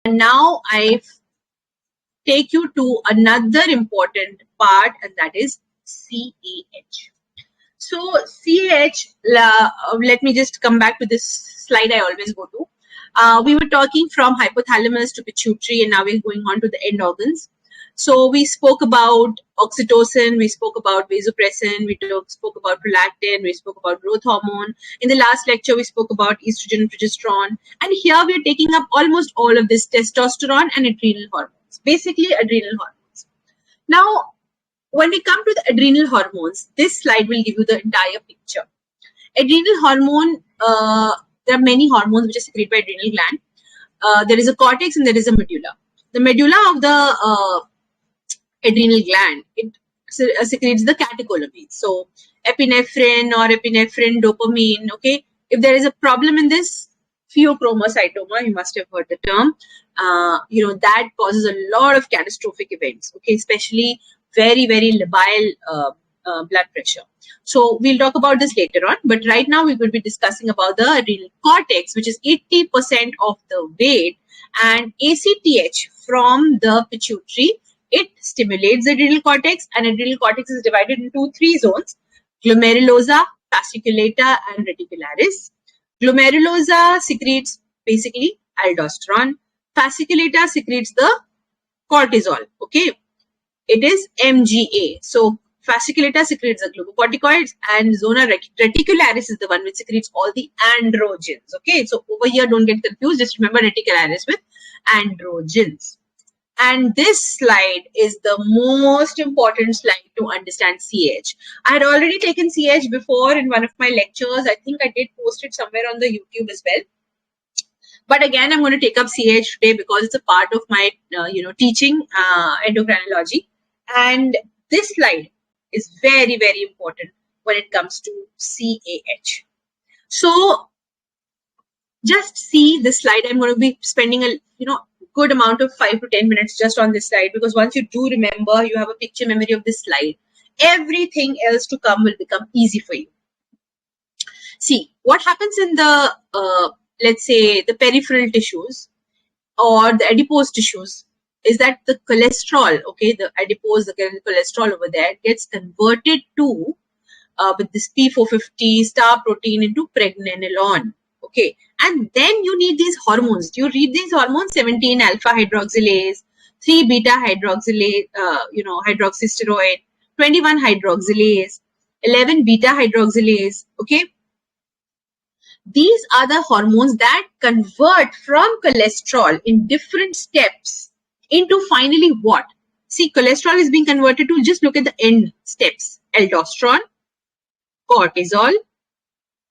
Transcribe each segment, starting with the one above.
And now I take you to another important part, and that is CAH. So CAH, let me just come back to this slide I always go to. We were talking from hypothalamus to pituitary, and now we're going on to the end organs. So we spoke about oxytocin, we spoke about vasopressin, we spoke about prolactin, we spoke about growth hormone. In the last lecture, we spoke about estrogen and progesterone. And here we are taking up almost all of this testosterone and adrenal hormones, basically adrenal hormones. Now, when we come to the adrenal hormones, this slide will give you the entire picture. Adrenal hormone, there are many hormones which are secreted by adrenal gland. There is a cortex and there is a medulla. The medulla of the adrenal gland, it secretes the catecholamines. So epinephrine or epinephrine, dopamine, okay. If there is a problem in this, pheochromocytoma, you must have heard the term, that causes a lot of catastrophic events, okay, especially very, very labile blood pressure. So we'll talk about this later on, but right now we will be discussing about the adrenal cortex, which is 80% of the weight, and ACTH from the pituitary. It stimulates the adrenal cortex, and adrenal cortex is divided into 3 zones: glomerulosa, fasciculata, and reticularis. Glomerulosa secretes basically aldosterone. Fasciculata secretes the cortisol. Okay, it is MGA. So fasciculata secretes the glucocorticoids, and zona reticularis is the one which secretes all the androgens. Okay, so over here, don't get confused. Just remember reticularis with androgens. And this slide is the most important slide to understand CH. I had already taken CH before in one of my lectures. I think I did post it somewhere on the YouTube as well. But again, I'm going to take up CH today because it's a part of my, teaching endocrinology. And this slide is very, very important when it comes to CAH. So just see this slide. I'm going to be spending a, good amount of 5 to 10 minutes just on this slide, because once you do remember, you have a picture memory of this slide, everything else to come will become easy for you. See, what happens in the, let's say, the peripheral tissues or the adipose tissues is that the cholesterol, okay, the adipose, the cholesterol over there gets converted to, with this P450 star protein into pregnenolone. Okay, and then you need these hormones. Do you read these hormones? 17 alpha hydroxylase, 3 beta hydroxylase, hydroxysteroid, 21 hydroxylase, 11 beta hydroxylase. Okay, these are the hormones that convert from cholesterol in different steps into finally what? See, cholesterol is being converted to, just look at the end steps: aldosterone, cortisol,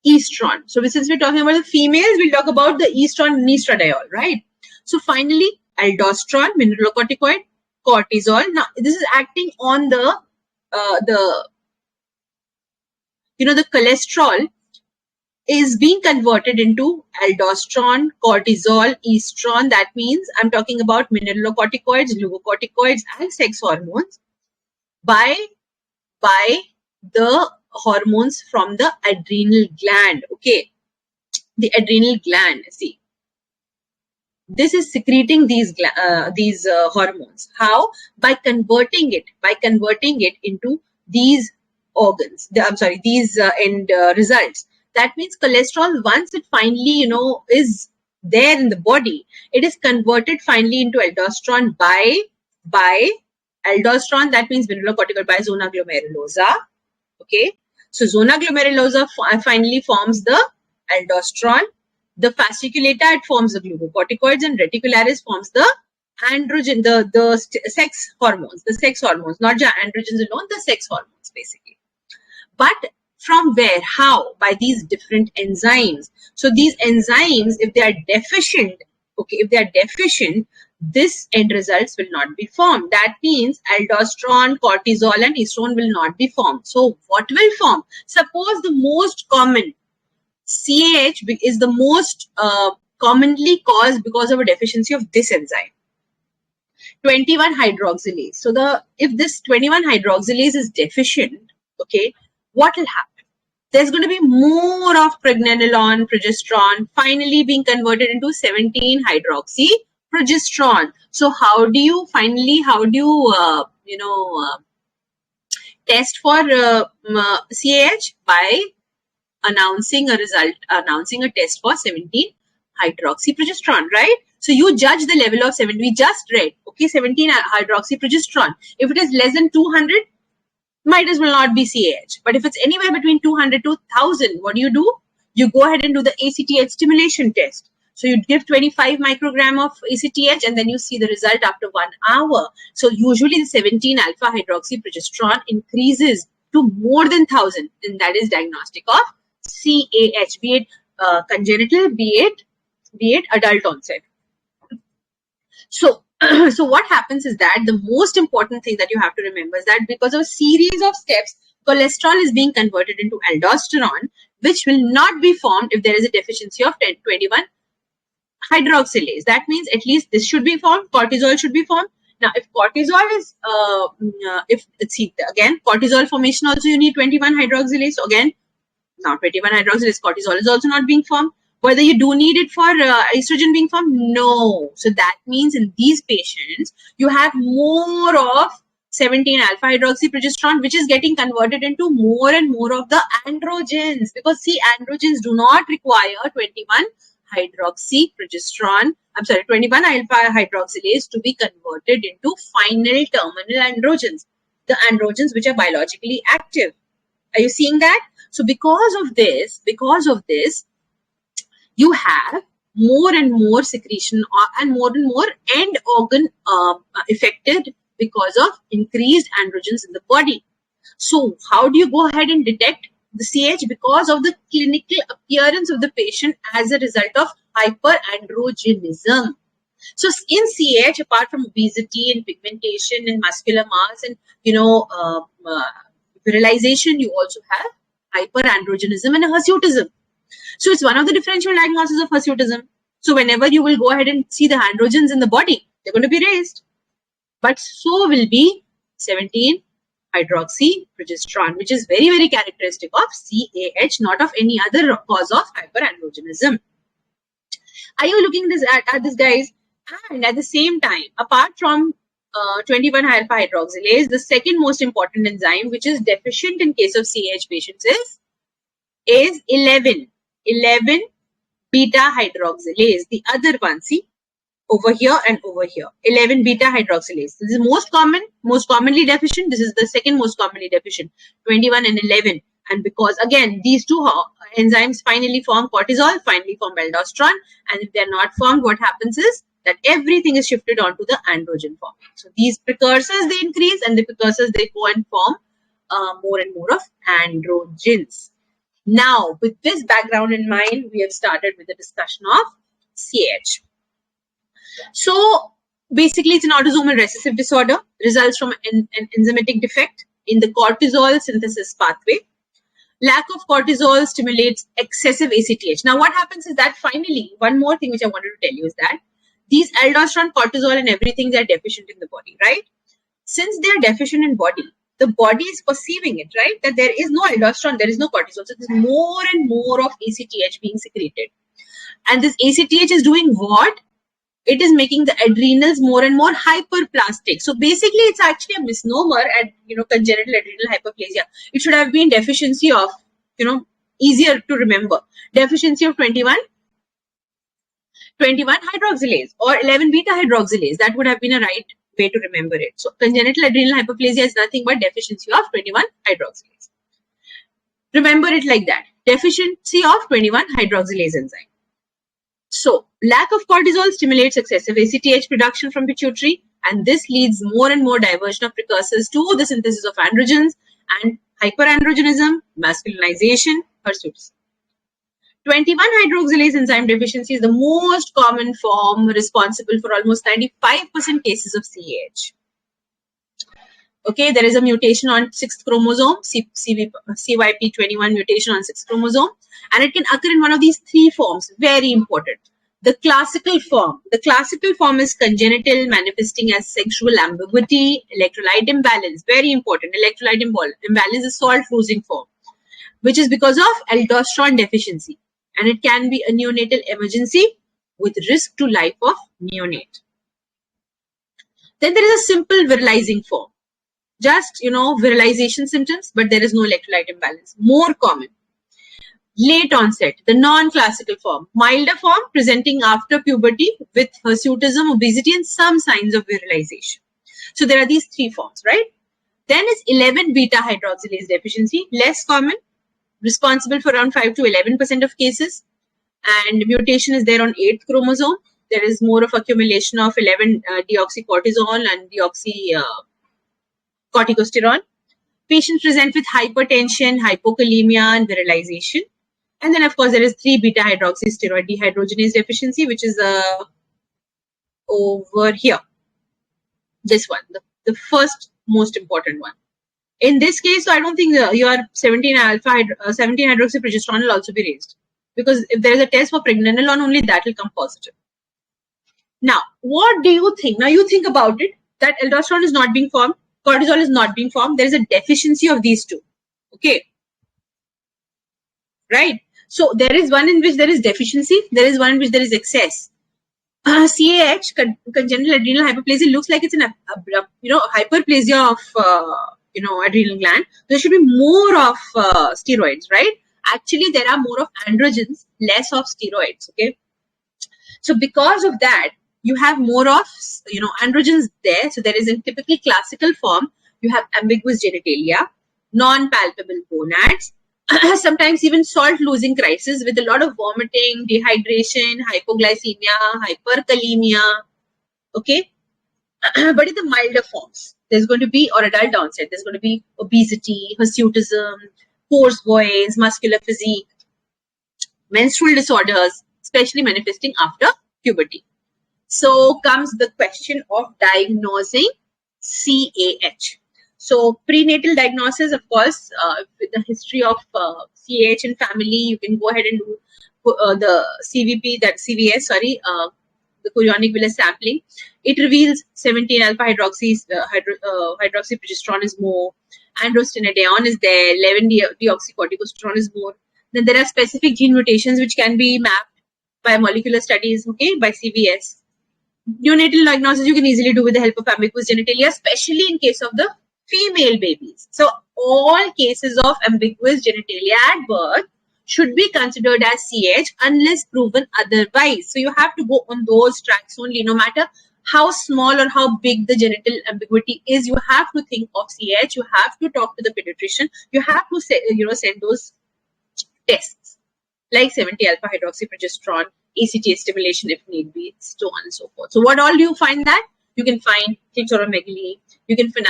estrogen. So since we're talking about the females, we'll talk about the estrogen and estradiol, right? So finally, aldosterone, mineralocorticoid, cortisol. Now this is acting on the cholesterol is being converted into aldosterone, cortisol, estrogen. That means I'm talking about mineralocorticoids, glucocorticoids, and sex hormones by the hormones from the adrenal gland. Okay, the adrenal gland, see, this is secreting these hormones. How? By converting it into these organs, these end results. That means cholesterol, once it finally is there in the body, it is converted finally into aldosterone by aldosterone. That means mineralocorticoid by zona glomerulosa. Okay, so zona glomerulosa finally forms the aldosterone. The fasciculata, it forms the glucocorticoids, and reticularis forms the androgen, the sex hormones, not just androgens alone, the sex hormones basically. But from where? How? By these different enzymes. So these enzymes, if they are deficient, this end results will not be formed. That means aldosterone, cortisol, and estrogen will not be formed. So what will form? Suppose the most common CAH is the most commonly caused because of a deficiency of this enzyme, 21 hydroxylase. So if this 21 hydroxylase is deficient, okay, what will happen? There's going to be more of pregnenolone, progesterone finally being converted into 17 hydroxy progesterone. So how do you test for CAH? By announcing a test for 17 hydroxyprogesterone, right? So you judge the level of 7. We just read, okay, 17 hydroxyprogesterone. If it is less than 200, might as well not be CAH. But if it's anywhere between 200 to 1000, what do? You go ahead and do the ACTH stimulation test. So you give 25 microgram of ACTH and then you see the result after 1 hour. So usually the 17 alpha hydroxyprogesterone increases to more than 1000, and that is diagnostic of CAH, be it congenital, be it adult onset. So, so what happens is that the most important thing that you have to remember is that because of a series of steps, cholesterol is being converted into aldosterone, which will not be formed if there is a deficiency of 21 hydroxylase. That means at least this should be formed, cortisol should be formed. Now, if cortisol is, again, cortisol formation also you need 21 hydroxylase. So again, now 21 hydroxylase, cortisol is also not being formed. Whether you do need it for estrogen being formed? No. So that means in these patients, you have more of 17 alpha hydroxyprogesterone, which is getting converted into more and more of the androgens. Because see, androgens do not require 21 hydroxyprogesterone, 21 alpha hydroxylase to be converted into final terminal androgens. The androgens which are biologically active. Are you seeing that? So because of this, you have more and more secretion and more end organ affected because of increased androgens in the body. So how do you go ahead and detect the CH? Because of the clinical appearance of the patient as a result of hyperandrogenism. So in CH, apart from obesity and pigmentation and muscular mass and virilization, you also have hyperandrogenism and hirsutism. So it's one of the differential diagnoses of hirsutism. So whenever you will go ahead and see the androgens in the body, they're going to be raised. But so will be 17 hydroxyprogesterone, which is very, very characteristic of CAH, not of any other cause of hyperandrogenism. Are you looking at this, guys? And at the same time, apart from 21 alpha hydroxylase, the second most important enzyme, which is deficient in case of CAH patients, is 11 beta hydroxylase. The other one, see, over here and over here, 11 beta hydroxylase. This is most commonly deficient. This is the second most commonly deficient, 21 and 11. And because again, these two enzymes finally form cortisol, finally form aldosterone. And if they're not formed, what happens is that everything is shifted onto the androgen form. So these precursors, they increase, and the precursors, they go and form more and more of androgens. Now, with this background in mind, we have started with the discussion of CAH. So basically, it's an autosomal recessive disorder, results from an enzymatic defect in the cortisol synthesis pathway. Lack of cortisol stimulates excessive ACTH. Now, what happens is that finally, one more thing which I wanted to tell you is that these aldosterone, cortisol and everything, they're deficient in the body, right? Since they're deficient in body, the body is perceiving it, right? That there is no aldosterone, there is no cortisol. So there's more and more of ACTH being secreted. And this ACTH is doing what? It is making the adrenals more and more hyperplastic. So basically, it's actually a misnomer at, congenital adrenal hyperplasia. It should have been deficiency of, easier to remember. Deficiency of 21 hydroxylase or 11 beta hydroxylase. That would have been a right way to remember it. So congenital adrenal hyperplasia is nothing but deficiency of 21 hydroxylase. Remember it like that. Deficiency of 21 hydroxylase enzyme. So, lack of cortisol stimulates excessive ACTH production from pituitary, and this leads more and more diversion of precursors to the synthesis of androgens and hyperandrogenism, masculinization, hirsutism. 21 hydroxylase enzyme deficiency is the most common form responsible for almost 95% cases of CAH. Okay, there is a mutation on 6th chromosome, CYP21 mutation on 6th chromosome, and it can occur in one of these three forms. Very important. The classical form is congenital, manifesting as sexual ambiguity, electrolyte imbalance. Very important. Electrolyte imbalance is salt losing form, which is because of aldosterone deficiency, and it can be a neonatal emergency with risk to life of neonate. Then there is a simple virilizing form. Just, virilization symptoms, but there is no electrolyte imbalance. More common. Late onset, the non-classical form. Milder form presenting after puberty with hirsutism, obesity, and some signs of virilization. So there are these three forms, right? Then is 11 beta hydroxylase deficiency, less common, responsible for around 5 to 11% of cases, and mutation is there on 8th chromosome. There is more of accumulation of 11 deoxycortisol and deoxycorticosterone. Patients present with hypertension, hypokalemia, and virilization. And then, of course, there is 3 beta hydroxysteroid dehydrogenase deficiency, which is over here. This one, the first most important one. In this case, I don't think your 17 hydroxyprogesterone will also be raised, because if there is a test for pregnenolone only, that will come positive. Now, what do you think? Now, you think about it, that aldosterone is not being formed, cortisol is not being formed. There is a deficiency of these two. Okay. Right. So, there is one in which there is deficiency. There is one in which there is excess. CAH, congenital adrenal hyperplasia, looks like it's an hyperplasia of adrenal gland. There should be more of steroids, right? Actually, there are more of androgens, less of steroids. Okay. So because of that, you have more of androgens there. So there is in typically classical form, you have ambiguous genitalia, non-palpable gonads, sometimes even salt losing crisis with a lot of vomiting, dehydration, hypoglycemia, hyperkalemia. Okay. But in the milder forms, there's going to be, or adult onset, there's going to be obesity, hirsutism, hoarse voice, muscular physique, menstrual disorders, especially manifesting after puberty. So comes the question of diagnosing CAH. So prenatal diagnosis, of course, with the history of CAH in family, you can go ahead and do the CVP, the chorionic villus sampling. It reveals 17 alpha hydroxyprogesterone is more, androstenedione is there, 11 deoxycorticosterone is more. Then there are specific gene mutations which can be mapped by molecular studies, okay, by CVS. Neonatal diagnosis you can easily do with the help of ambiguous genitalia, especially in case of the female babies. So all cases of ambiguous genitalia at birth should be considered as CH unless proven otherwise. So you have to go on those tracks only, no matter how small or how big the genital ambiguity is. You have to think of CH. You have to talk to the pediatrician. You have to say, send those tests like 70 alpha hydroxyprogesterone, ACTH stimulation if need be, so on and so forth. So what all do you find that? You can find clitoromegaly, you can find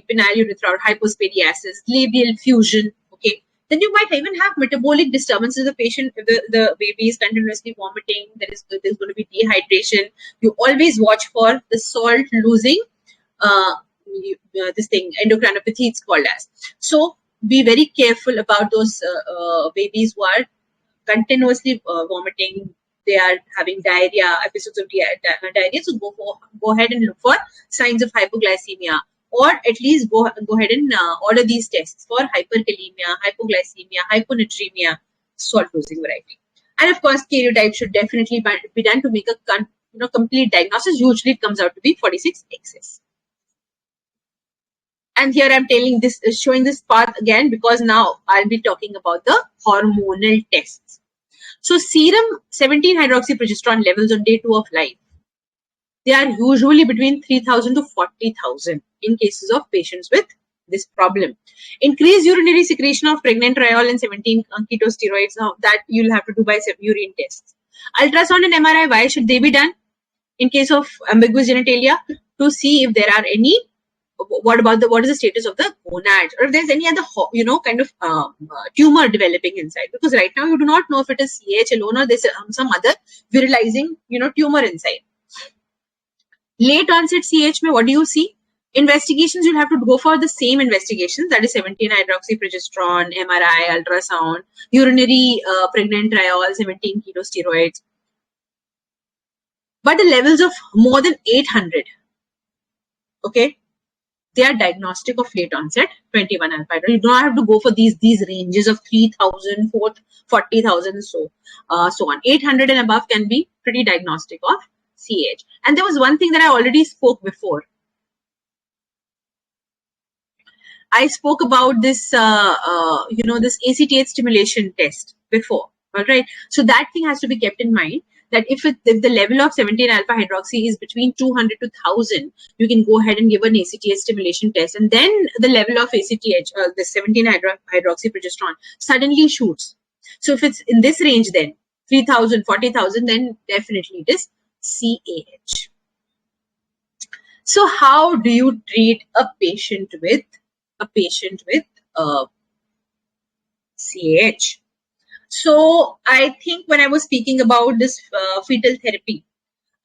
penile hypospadiasis, labial fusion, okay. Then you might even have metabolic disturbances. The patient, the baby is continuously vomiting. There's going to be dehydration. You always watch for the salt losing, endocrinopathy it's called as. So be very careful about those babies who are continuously vomiting. They are having diarrhea, episodes of diarrhea. So go ahead and look for signs of hypoglycemia, or at least go ahead and order these tests for hyperkalemia, hypoglycemia, hyponatremia, salt losing variety. And of course, karyotype should definitely be done to make a complete diagnosis. Usually it comes out to be 46XS. And here I'm showing this path again, because now I'll be talking about the hormonal tests. So serum 17 hydroxyprogesterone levels on day 2 of life, they are usually between 3,000 to 40,000 in cases of patients with this problem. Increased urinary secretion of pregnantriol and 17 ketosteroids. Now that you'll have to do by urine tests. Ultrasound and MRI, why should they be done? In case of ambiguous genitalia, to see if there are any, what is the status of the gonads, or if there's any other tumor developing inside, because right now you do not know if it is CH alone or there's some other virilizing tumor inside. Late onset CH, what do you see? Investigations, you'll have to go for the same investigations, that is 17 hydroxyprogesterone, MRI, ultrasound, urinary pregnantriol, 17 ketosteroids. But the levels of more than 800, okay, they are diagnostic of late onset 21 alpha. You don't have to go for these ranges of 3,000, 40,000, so on. 800 and above can be pretty diagnostic of CAH. And there was one thing that I already spoke before. I spoke about this, this ACTH stimulation test before. All right. So that thing has to be kept in mind, that if the level of 17 alpha hydroxy is between 200 to 1000, you can go ahead and give an ACTH stimulation test. And then the level of ACTH, the 17 hydroxy progesterone, suddenly shoots. So if it's in this range, then 3000, 40,000, then definitely it is CAH. So how do you treat a patient with CAH? So I think when I was speaking about this fetal therapy,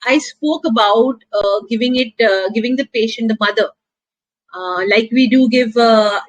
I spoke about giving the patient, the mother, like we do give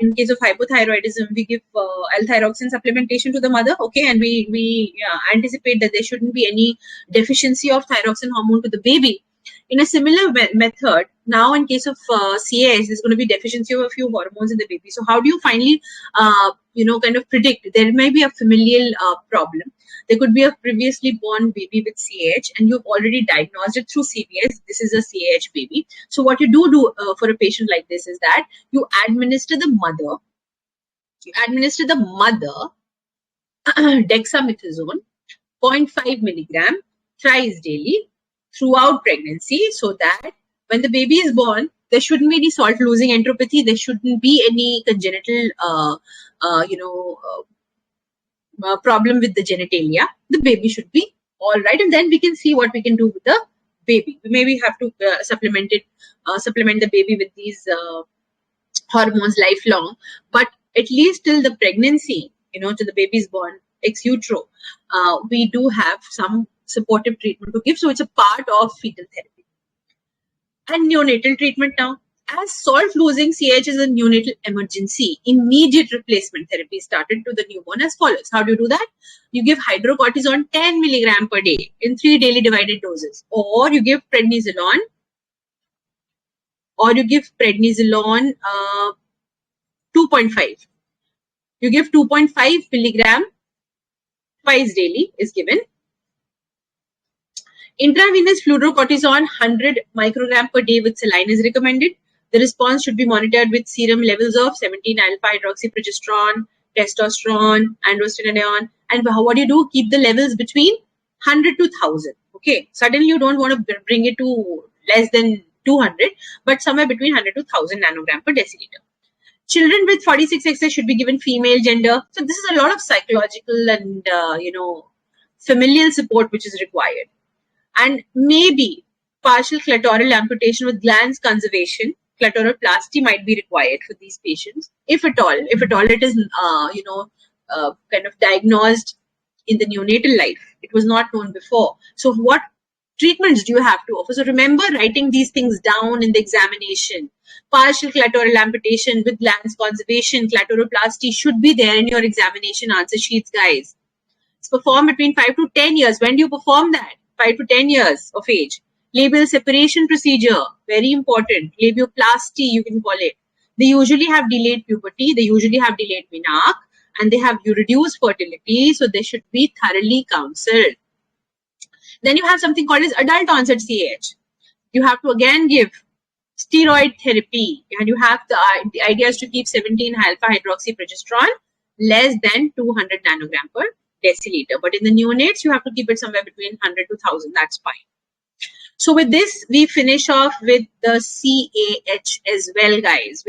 in case of hypothyroidism, we give L-thyroxine supplementation to the mother, okay, and we anticipate that there shouldn't be any deficiency of thyroxine hormone to the baby. In a similar method, now in case of CAS, there's going to be deficiency of a few hormones in the baby. So how do you finally, kind of predict? There may be a familial problem. There could be a previously born baby with CAH, and you've already diagnosed it through CVS. This is a CAH baby. So what you do for a patient like this is that you administer the mother. Dexamethasone, 0.5 milligram thrice daily throughout pregnancy, so that when the baby is born, there shouldn't be any salt losing enteropathy. There shouldn't be any congenital, problem with the genitalia. The baby should be all right, and then we can see what we can do with the baby. We maybe have to supplement the baby with these hormones lifelong, but at least till the pregnancy, till the baby is born ex utero, we do have some supportive treatment to give. So it's a part of fetal therapy. And neonatal treatment now. As salt losing CAH is a neonatal emergency, immediate replacement therapy started to the newborn as follows. How do you do that? You give hydrocortisone 10 milligram per day in 3 daily divided doses, or you give prednisolone, 2.5. You give 2.5 milligram twice daily is given. Intravenous fluorocortisone 100 microgram per day with saline is recommended. The response should be monitored with serum levels of 17 alpha hydroxyprogesterone, testosterone, androstenedione. And what do you do? Keep the levels between 100 to 1000. Okay. Suddenly you don't want to bring it to less than 200, but somewhere between 100 to 1000 nanogram per deciliter. Children with 46XS should be given female gender. So this is a lot of psychological and, familial support which is required. And maybe partial clitoral amputation with glands conservation, clitoroplasty might be required for these patients, if at all it is, kind of diagnosed in the neonatal life. It was not known before. So what treatments do you have to offer? So remember writing these things down in the examination. Partial clitoral amputation with glands conservation, clitoroplasty should be there in your examination answer sheets, guys. It's performed between 5 to 10 years. When do you perform that? 5 to 10 years of age. Labial separation procedure, very important. Labioplasty, you can call it. They usually have delayed puberty. They usually have delayed menarche, and they have reduced fertility. So they should be thoroughly counseled. Then you have something called as adult onset CAH. You have to again give steroid therapy, and you have the idea is to keep 17 alpha hydroxyprogesterone less than 200 nanogram per deciliter. But in the neonates, you have to keep it somewhere between 100 to 1000. That's fine. So with this, we finish off with the CAH as well, guys.